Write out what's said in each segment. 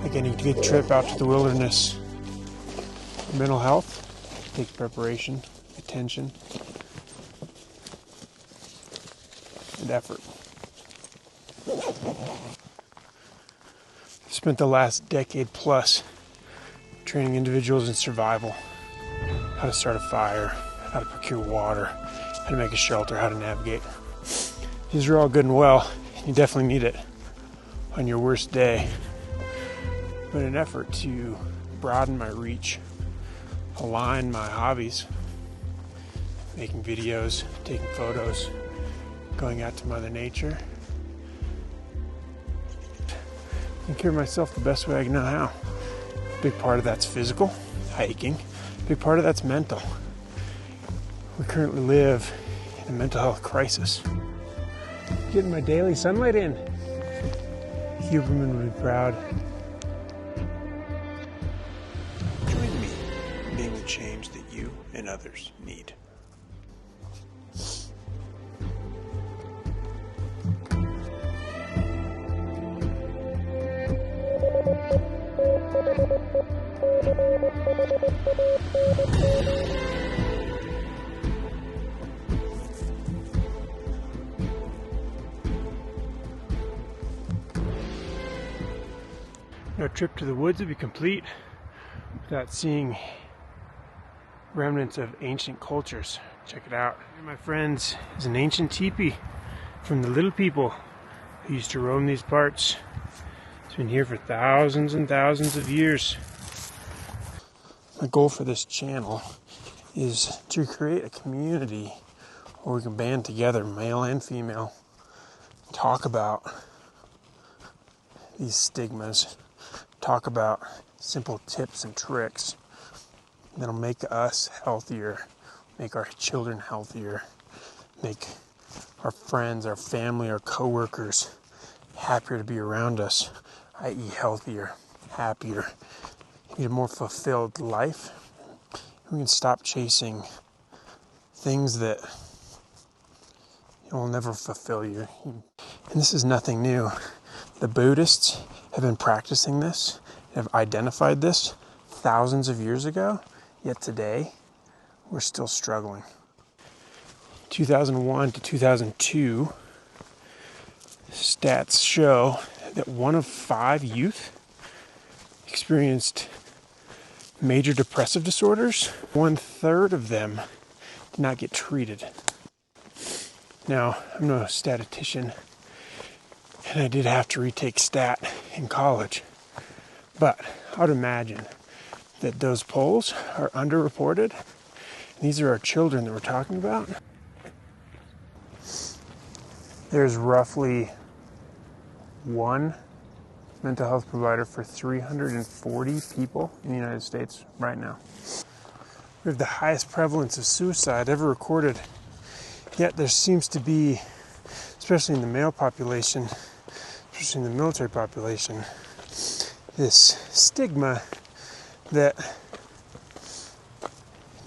Like any good trip out to the wilderness, mental health takes preparation, attention, and effort. I've spent the last decade plus training individuals in survival, how to start a fire, how to procure water, how to make a shelter, how to navigate. These are all good and well. You definitely need it on your worst day. But in an effort to broaden my reach, align my hobbies, making videos, taking photos, going out to Mother Nature, taking care of myself the best way I know how. A big part of that's physical, hiking. A big part of that's mental. We currently live in a mental health crisis. Getting my daily sunlight in. Huberman would be proud. Join me in being the change that you and others need. No trip to the woods would be complete without seeing remnants of ancient cultures. Check it out. Here, my friends, is an ancient teepee from the little people who used to roam these parts. It's been here for thousands and thousands of years. My goal for this channel is to create a community where we can band together, male and female, talk about these stigmas, talk about simple tips and tricks that'll make us healthier, make our children healthier, make our friends, our family, our coworkers happier to be around us, i.e. healthier, happier, need a more fulfilled life. We can stop chasing things that will never fulfill you. And this is nothing new. The Buddhists have been practicing this, have identified this thousands of years ago, yet today we're still struggling. 2001 to 2002, stats show that 1 of 5 youth experienced major depressive disorders. 1/3 of them did not get treated. Now, I'm no statistician, and I did have to retake stat in college. But I would imagine that those polls are underreported. These are our children that we're talking about. There's roughly one mental health provider for 340 people in the United States right now. We have the highest prevalence of suicide ever recorded. Yet there seems to be, especially in the male population, especially in the military population, this stigma that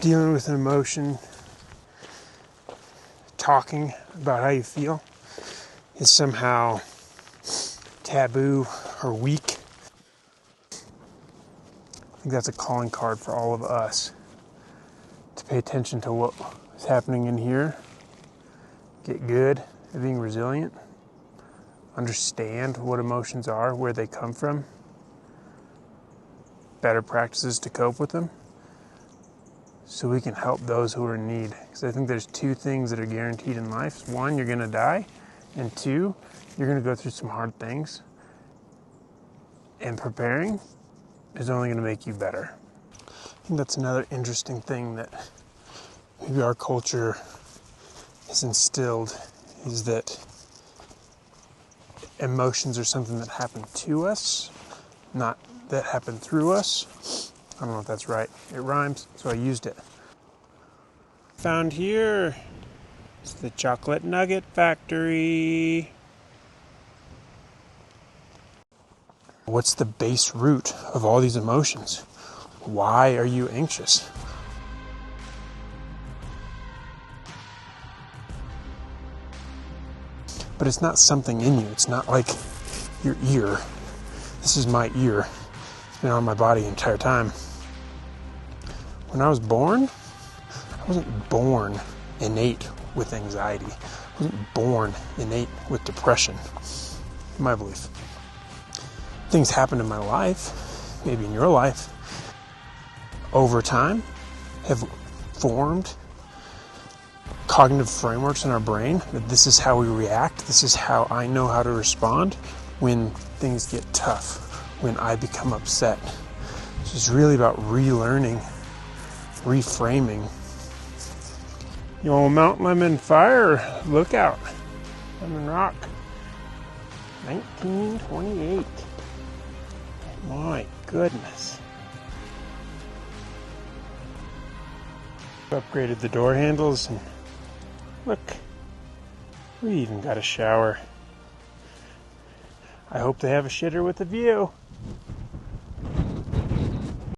dealing with an emotion, talking about how you feel, is somehow taboo or weak. I think that's a calling card for all of us to pay attention to what is happening in here, get good at being resilient, understand what emotions are, where they come from, better practices to cope with them, so we can help those who are in need. Because I think there's 2 things that are guaranteed in life. 1, you're going to die, and 2, you're going to go through some hard things. And preparing is only going to make you better. I think that's another interesting thing that maybe our culture has instilled, is that emotions are something that happen to us, not that happen through us. I don't know if that's right. It rhymes, so I used it. Found here is the chocolate nugget factory. What's the base root of all these emotions? Why are you anxious? But it's not something in you. It's not like your ear. This is my ear. It's been on my body the entire time. When I was born, I wasn't born innate with anxiety. I wasn't born innate with depression, in my belief. Things happened in my life, maybe in your life, over time, have formed cognitive frameworks in our brain that this is how we react, this is how I know how to respond when things get tough, when I become upset. This is really about relearning, reframing. You know, Mount Lemmon fire lookout, Lemmon Rock, 1928. My goodness. Upgraded the door handles and look, we even got a shower. I hope they have a shitter with a view.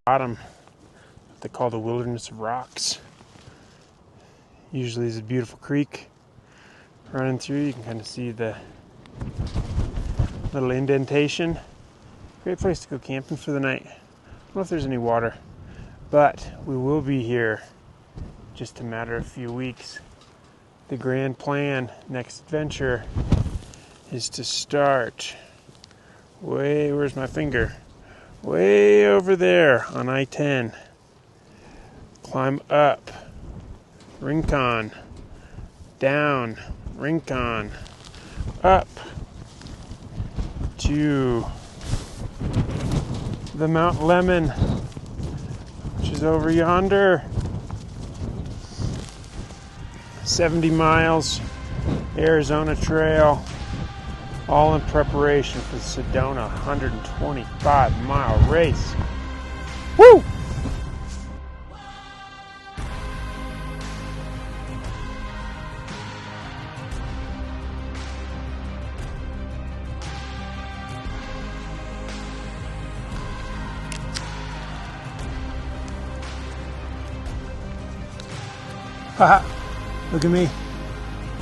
Bottom, what they call the wilderness of rocks. Usually there's a beautiful creek running through. You can kind of see the little indentation. Great place to go camping for the night. I don't know if there's any water, but we will be here just a matter of a few weeks. The grand plan, next adventure, is to start where's my finger? Way over there on I-10. Climb up Rincon, down Rincon, up to the Mount Lemmon, which is over yonder. 70 miles, Arizona Trail, all in preparation for the Sedona 125-mile race. Woo! Haha, look at me.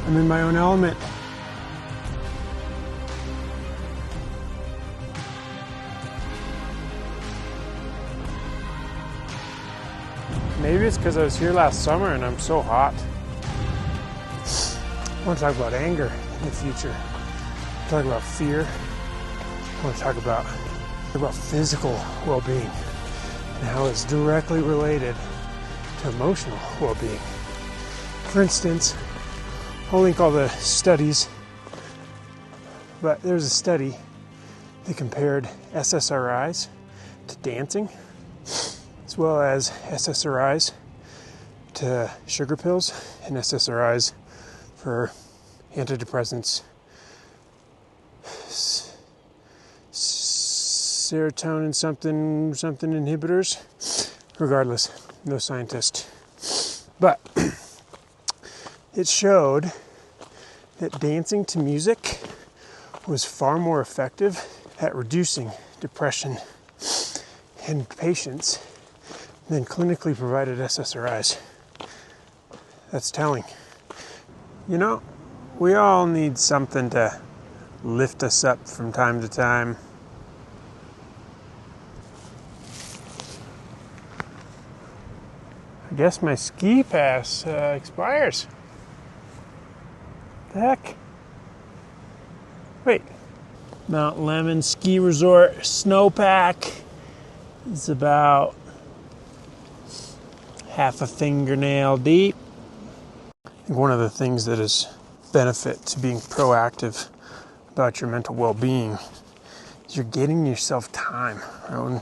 I'm in my own element. Maybe it's because I was here last summer and I'm so hot. I want to talk about anger in the future. I want to talk about fear. I want to talk about physical well-being and how it's directly related to emotional well-being. For instance, I'll link all the studies, but there's a study that compared SSRIs to dancing, as well as SSRIs to sugar pills and SSRIs for antidepressants, serotonin something inhibitors. Regardless, no scientist. But it showed that dancing to music was far more effective at reducing depression in patients than clinically provided SSRIs. That's telling. You know, we all need something to lift us up from time to time. I guess my ski pass expires. The heck? Wait. Mount Lemmon Ski Resort snowpack is about half a fingernail deep. I think one of the things that is benefit to being proactive about your mental well-being is you're getting yourself time. Our own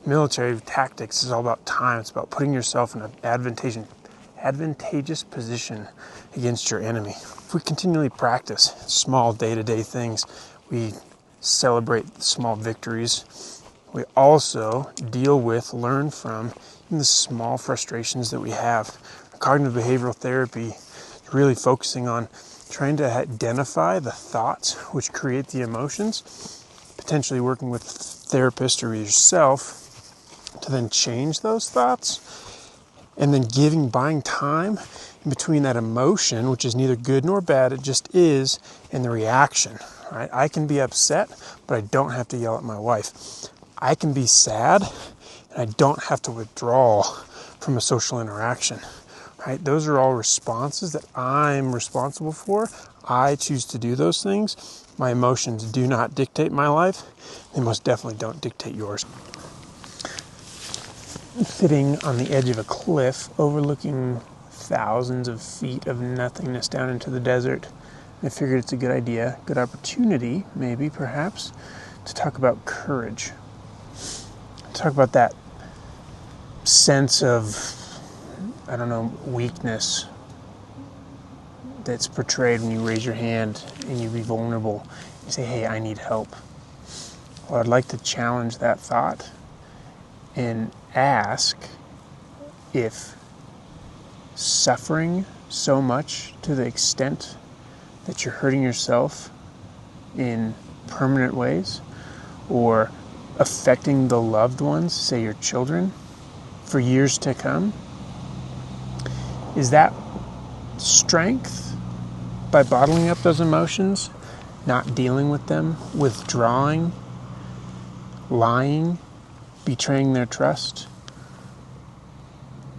military tactics is all about time. It's about putting yourself in an advantageous position against your enemy. If we continually practice small day-to-day things, we celebrate small victories. We also learn from the small frustrations that we have. Cognitive behavioral therapy is really focusing on trying to identify the thoughts which create the emotions, potentially working with a therapist or yourself to then change those thoughts, and then buying time in between that emotion, which is neither good nor bad, it just is, and the reaction. Right? I can be upset, but I don't have to yell at my wife. I can be sad and I don't have to withdraw from a social interaction, right? Those are all responses that I'm responsible for. I choose to do those things. My emotions do not dictate my life. They most definitely don't dictate yours. Sitting on the edge of a cliff overlooking thousands of feet of nothingness down into the desert, I figured it's a good idea, good opportunity, maybe, perhaps, to talk about courage. Talk about that sense of, I don't know, weakness that's portrayed when you raise your hand and you be vulnerable. You say, hey, I need help. Well, I'd like to challenge that thought and ask if suffering so much to the extent that you're hurting yourself in permanent ways or affecting the loved ones, say your children, for years to come, is that strength by bottling up those emotions, not dealing with them, withdrawing, lying, betraying their trust?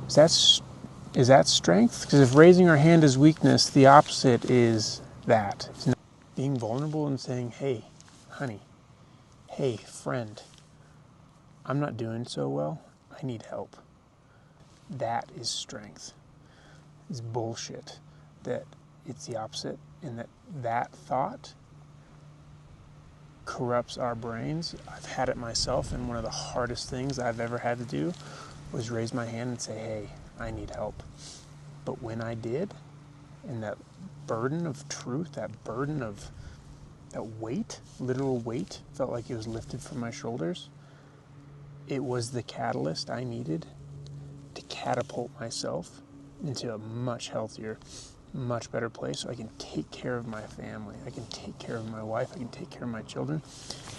Is that strength? Because if raising our hand is weakness, the opposite is that. It's not being vulnerable and saying, hey, honey, hey, friend, I'm not doing so well. I need help. That is strength. It's bullshit that it's the opposite, and that thought corrupts our brains. I've had it myself, and one of the hardest things I've ever had to do was raise my hand and say, hey, I need help. But when I did, and that burden of truth, that burden of that weight, literal weight, felt like it was lifted from my shoulders, it was the catalyst I needed to catapult myself into a much healthier, much better place so I can take care of my family, I can take care of my wife, I can take care of my children,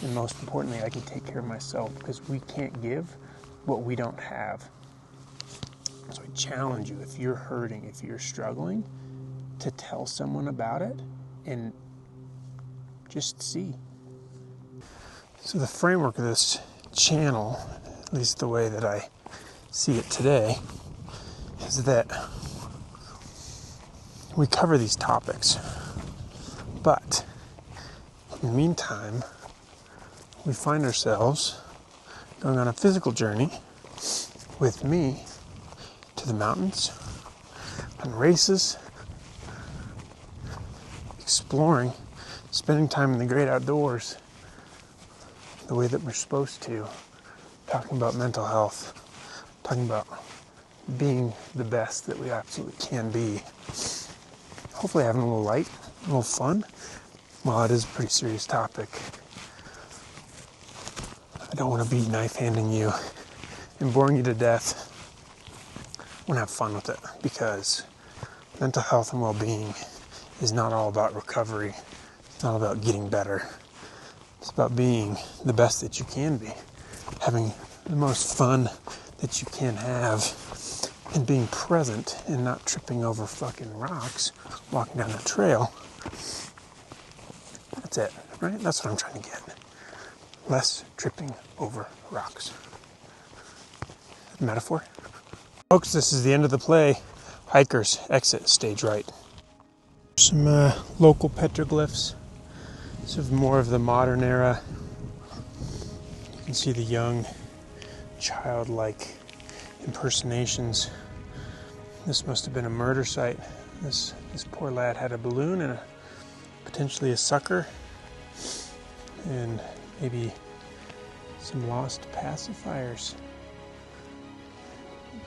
and most importantly, I can take care of myself, because we can't give what we don't have. So I challenge you, if you're hurting, if you're struggling, to tell someone about it and just see. So the framework of this channel, at least the way that I see it today, is that we cover these topics, but in the meantime, we find ourselves going on a physical journey with me to the mountains, on races, exploring, spending time in the great outdoors the way that we're supposed to, talking about mental health, talking about being the best that we absolutely can be. Hopefully having a little light, a little fun, while it is a pretty serious topic. I don't want to be knife-handing you and boring you to death. I want to have fun with it, because mental health and well-being is not all about recovery. It's not about getting better. It's about being the best that you can be, having the most fun that you can have, and being present and not tripping over fucking rocks walking down the trail. That's it, right? That's what I'm trying to get. Less tripping over rocks. Metaphor? Folks, this is the end of the play. Hikers, exit stage right. Some local petroglyphs. Sort of more of the modern era. You can see the young, childlike impersonations. This must have been a murder site. This poor lad had a balloon and potentially a sucker, and maybe some lost pacifiers.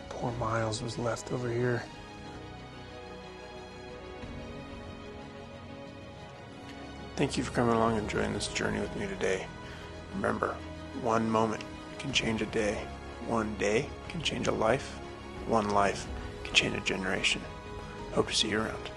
Poor Miles was left over here. Thank you for coming along and joining this journey with me today. Remember, one moment can change a day. One day can change a life. One life can change a generation. Hope to see you around.